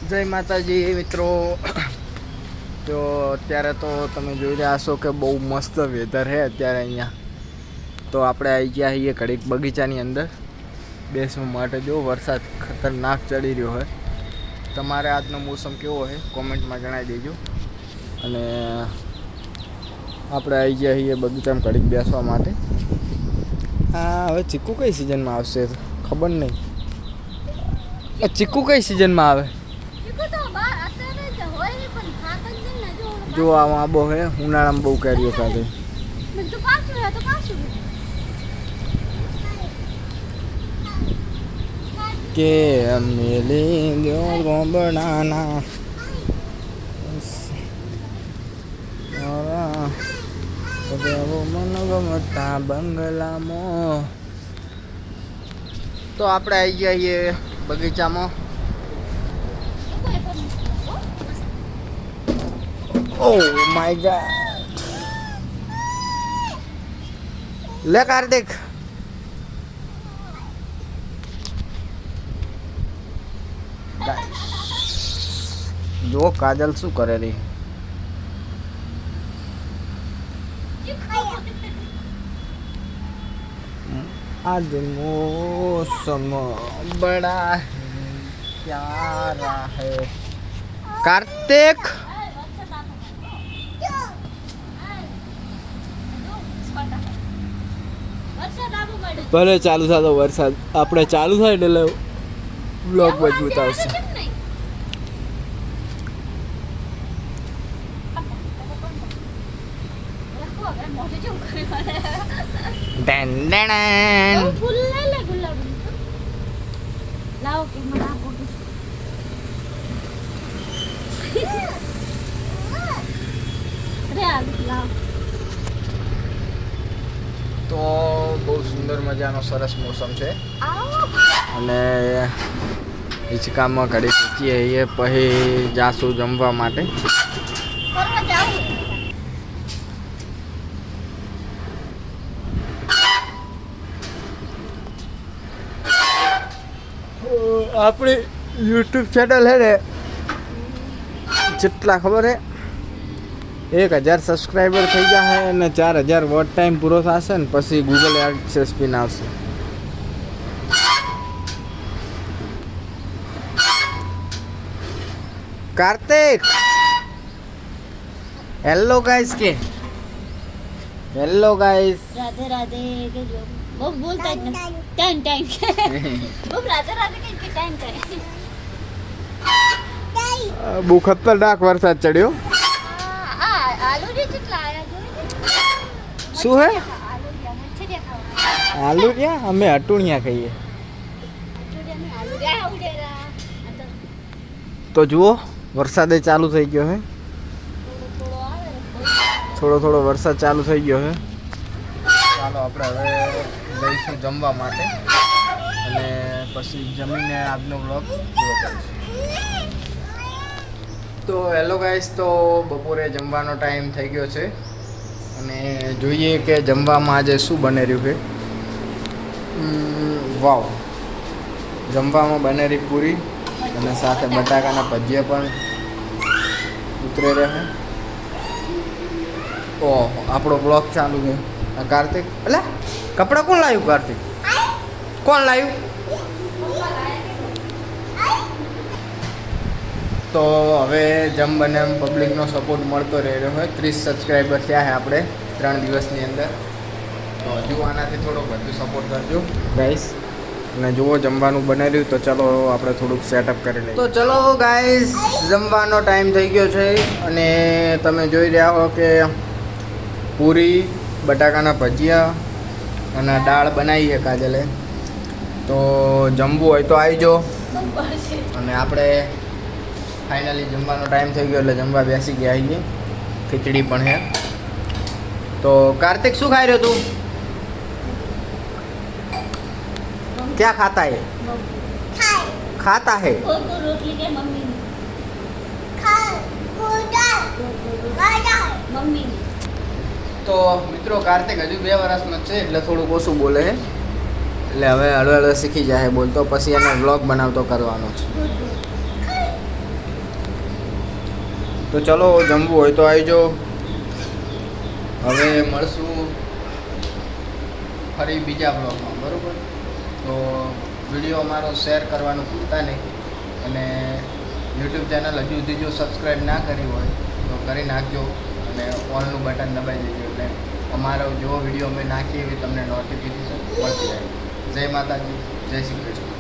જય માતાજી મિત્રો. તો અત્યારે તો તમે જોઈ રહ્યા છો કે બહુ મસ્ત વેધર છે અત્યારે અહીંયા. તો આપણે આવી ગયા છીએ ઘડીક બગીચાની અંદર બેસવા માટે. જો વરસાદ ખતરનાક ચડી રહ્યો હોય. તમારે આજનો મોસમ કેવો છે કોમેન્ટમાં જણાવી દેજો. અને આપણે આવી ગયા છીએ બગીચામાં ઘડીક બેસવા માટે. હા, હવે ચીકુ કઈ સિઝનમાં આવશે ખબર નહીં. ચીકુ કઈ સિઝનમાં આવે? જો આમાં આબો હે ઉનાળામાં બહુ કેરીઓ ખાધે. કે મેલી ગયો ગોબડાના મન ગમતા બંગલામાં. તો આપણે આવી ગયા છીએ બગીચામાં. Oh my god. લે કાર્તિક. જો કાજલ શું કરે રહી. आज मौसम बड़ा प्यारा है. कार्तिक ભલે ચાલુ થતો વરસાદ. આપણે ચાલુ થાય એટલે બ્લોગ મજબૂત આવશે. તો બહુ સુંદર મજાનો સરસ મોસમ છે. અને હિંચકામાં ઘડી શીખીએ એ પછી જાશું જમવા માટે. આપણી યુટ્યુબ ચેનલ હે ને જેટલા ખબર હે 1000 સબસ્ક્રાઈબર થઈ ગયા છે અને 4000 વોટ ટાઈમ પૂરો થશે ને પછી ગૂગલ એડસેન્સ પિન આવશે. કાર્તિક હેલો ગાઈસ કે હેલો ગાઈસ. રાધે રાધે કે જો બહુ બોલતા જ નથી. ટાઈમ ટાઈમ બહુ રાધે રાધે કે ટાઈમ ટાઈમ. બહુ ખતરનાક વરસાદ ચડ્યો. શું હે આલુ રહ્યા? અમે અટુણિયા ખાઈએ. તો જુઓ વરસાદે ચાલુ થઈ ગયો છે. થોડો થોડો વરસાદ ચાલુ થઈ ગયો છે. ચાલો આપણે હવે જઈશું જમવા માટે અને પછી જમીને આજનો બ્લોગ પૂરો કરીશું. તો હેલો ગાઈસ, તો બપોરે જમવાનો ટાઈમ થઈ ગયો છે અને જોઈએ કે જમવામાં આજે શું બને રહ્યું છે. વાવ, જમવામાં બને રહી પૂરી અને સાથે બટાકાના ભજીયા પણ ઉતરે રહે. ઓહ, આપણો બ્લોગ ચાલુ છે. કાર્તિક એટલે કપડાં કોણ લાવ્યું? કાર્તિક કોણ લાવ્યું? તો હવે જમ બને એમ પબ્લિકનો સપોર્ટ મળતો રહ્યો હોય. 30 સબસ્ક્રાઈબર થયા છે આપણે 3 દિવસની અંદર. તો હજુ આનાથી થોડોક વધુ સપોર્ટ કરજો ગાઈસ. અને જુઓ જમવાનું બનાવ્યું તો ચલો આપણે થોડુંક સેટઅપ કરી લઈએ. તો ચલો ગાઈસ, જમવાનો ટાઈમ થઈ ગયો છે અને તમે જોઈ રહ્યા હો કે પૂરી, બટાકાના ભજીયા અને દાળ બનાવી છે કાજલે. તો જમવું હોય તો આવી જાઓ. અને આપણે ફાઇનલી જમવાનો ટાઈમ થઈ ગયો એટલે જમવા બેસી ગયા છીએ. ખીચડી પણ છે. તો કાર્તિક શું ખાઈ રહ્યો તું? क्या खाता है? खाता है रोटली के मम्मी મમ્મી. તો મિત્રો કાર્તિક હજુ 2 વર્ષનો છે એટલે થોડુંક ઓછું બોલે છે. એટલે હવે હળવે હળવે શીખી જાય બોલતો. પછી એને વ્લોગ બનાવતો કરવાનો છે. તો ચલો જમવું હોય તો આવી જાઓ. હવે મળશું ફરી બીજા બ્લોગમાં, બરાબર? તો વિડીયો અમારો શેર કરવાનું ભૂલતા નહીં. અને યુટ્યુબ ચેનલ હજુ સુધી જો સબસ્ક્રાઈબ ના કરી હોય તો કરી નાખજો અને ઓલનું બટન દબાવી દેજો, એટલે અમારો જેવો વિડીયો અમે નાખીએ એવી તમને નોટિફિકેશન મળતી રહે. જય માતાજી, જય શ્રી કૃષ્ણ.